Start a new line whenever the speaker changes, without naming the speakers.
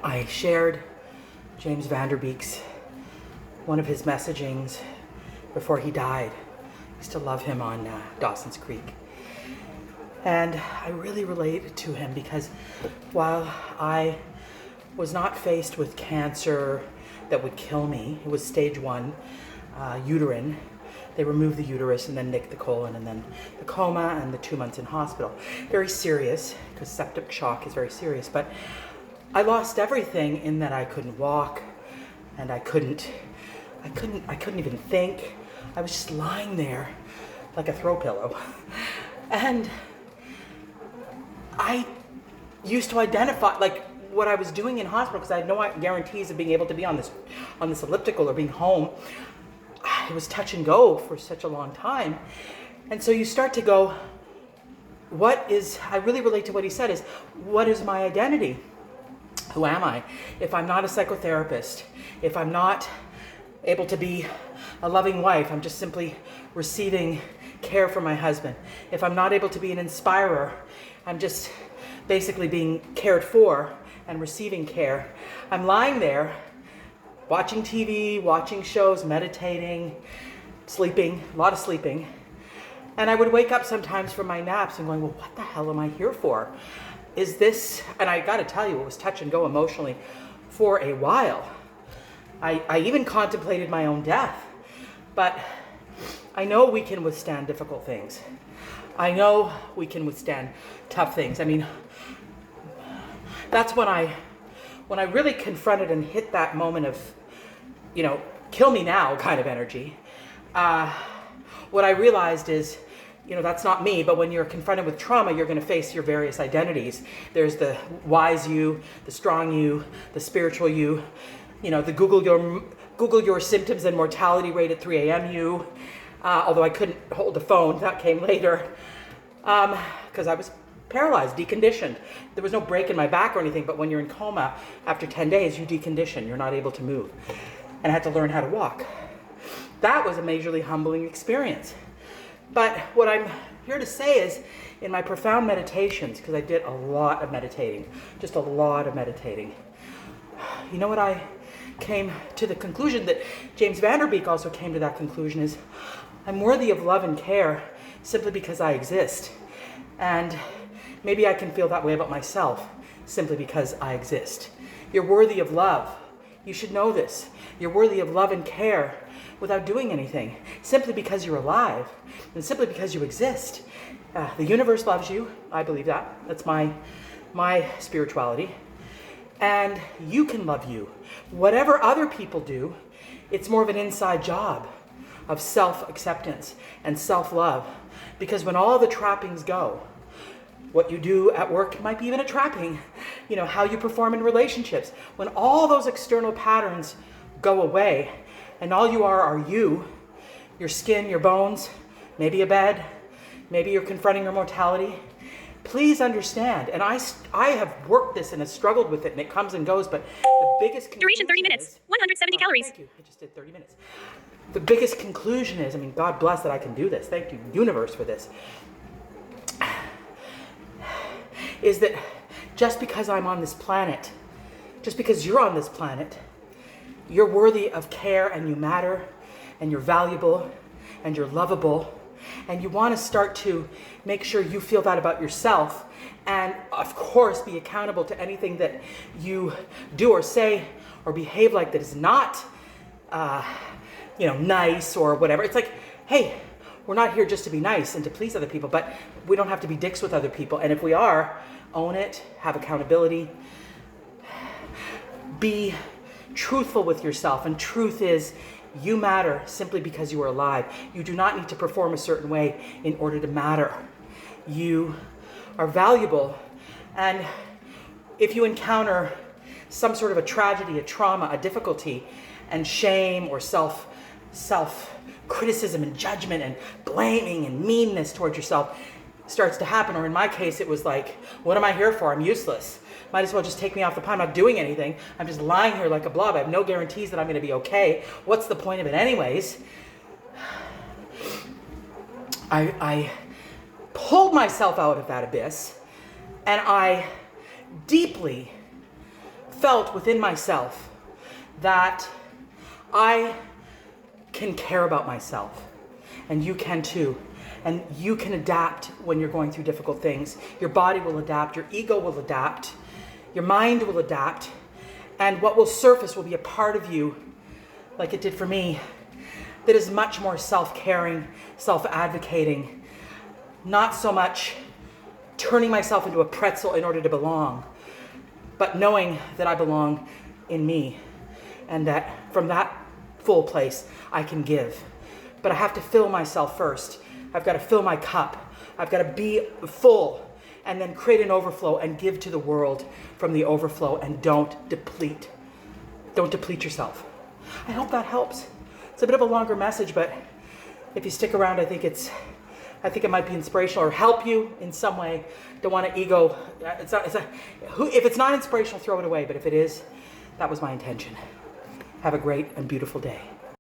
I shared James Van Der Beek's, one of his messagings before he died. I used to love him on Dawson's Creek. And I really related to him because while I was not faced with cancer that would kill me, it was stage 1, uterine. They removed the uterus and then nicked the colon and then the coma and the 2 months in hospital. Very serious, because septic shock is very serious. But I lost everything in that I couldn't walk and I couldn't even think. I was just lying there like a throw pillow. And I used to identify like what I was doing in hospital, because I had no guarantees of being able to be on this elliptical or being home. It was touch and go for such a long time. And so you start to go, I really relate to what he said, is what is my identity? Who am I? If I'm not a psychotherapist, if I'm not able to be a loving wife, I'm just simply receiving care from my husband. If I'm not able to be an inspirer, I'm just basically being cared for and receiving care. I'm lying there watching TV, watching shows, meditating, sleeping, a lot of sleeping. And I would wake up sometimes from my naps and going, well, what the hell am I here for? Is this, and I gotta tell you, it was touch and go emotionally for a while. I even contemplated my own death, but I know we can withstand difficult things. I know we can withstand tough things. I mean, that's when I really confronted and hit that moment of, kill me now kind of energy. What I realized is, that's not me, but when you're confronted with trauma, you're going to face your various identities. There's the wise you, the strong you, the spiritual you, the Google your symptoms and mortality rate at 3 a.m. you, although I couldn't hold the phone, that came later, because I was paralyzed, deconditioned. There was no break in my back or anything, but when you're in coma, after 10 days, you decondition, you're not able to move. And I had to learn how to walk. That was a majorly humbling experience. But what I'm here to say is, in my profound meditations, because I did a lot of meditating, just a lot of meditating, you know what I came to the conclusion that James Van Der Beek also came to that conclusion is, I'm worthy of love and care simply because I exist. And maybe I can feel that way about myself simply because I exist. You're worthy of love. You should know this. You're worthy of love and care without doing anything, simply because you're alive and simply because you exist. The universe loves you. I believe that. That's my spirituality. And you can love you. Whatever other people do, it's more of an inside job of self-acceptance and self-love. Because when all the trappings go, what you do at work might be even a trapping, how you perform in relationships. When all those external patterns go away and all you are you, your skin, your bones, maybe a bed, maybe you're confronting your mortality, please understand, and I have worked this and have struggled with it, and it comes and goes, but the biggest
duration 30 minutes, 170 calories.
Thank you. I just did 30 minutes. The biggest conclusion is, God bless that I can do this. Thank you, universe, for this. Is that just because I'm on this planet, just because you're on this planet, you're worthy of care and you matter and you're valuable and you're lovable. And you want to start to make sure you feel that about yourself, and of course be accountable to anything that you do or say or behave like that is not, nice or whatever. It's like, hey, we're not here just to be nice and to please other people, but we don't have to be dicks with other people. And if we are, own it, have accountability, be truthful with yourself. And truth is, you matter simply because you are alive. You do not need to perform a certain way in order to matter. You are valuable. And if you encounter some sort of a tragedy, a trauma, a difficulty, and shame or self-criticism and judgment and blaming and meanness towards yourself starts to happen, or in my case, it was like, what am I here for? I'm useless. Might as well just take me off the pot. I'm not doing anything. I'm just lying here like a blob. I have no guarantees that I'm going to be okay. What's the point of it anyways? I pulled myself out of that abyss, and I deeply felt within myself that I can care about myself, and you can too. And you can adapt when you're going through difficult things. Your body will adapt, your ego will adapt, your mind will adapt, and what will surface will be a part of you, like it did for me, that is much more self-caring, self-advocating, not so much turning myself into a pretzel in order to belong, but knowing that I belong in me, and that from that full place I can give. But I have to fill myself first. I've got to fill my cup. I've got to be full and then create an overflow and give to the world from the overflow, and don't deplete. Don't deplete yourself. I hope that helps. It's a bit of a longer message, but if you stick around, I think it might be inspirational or help you in some way. Don't want to ego. If it's not inspirational, throw it away. But if it is, that was my intention. Have a great and beautiful day.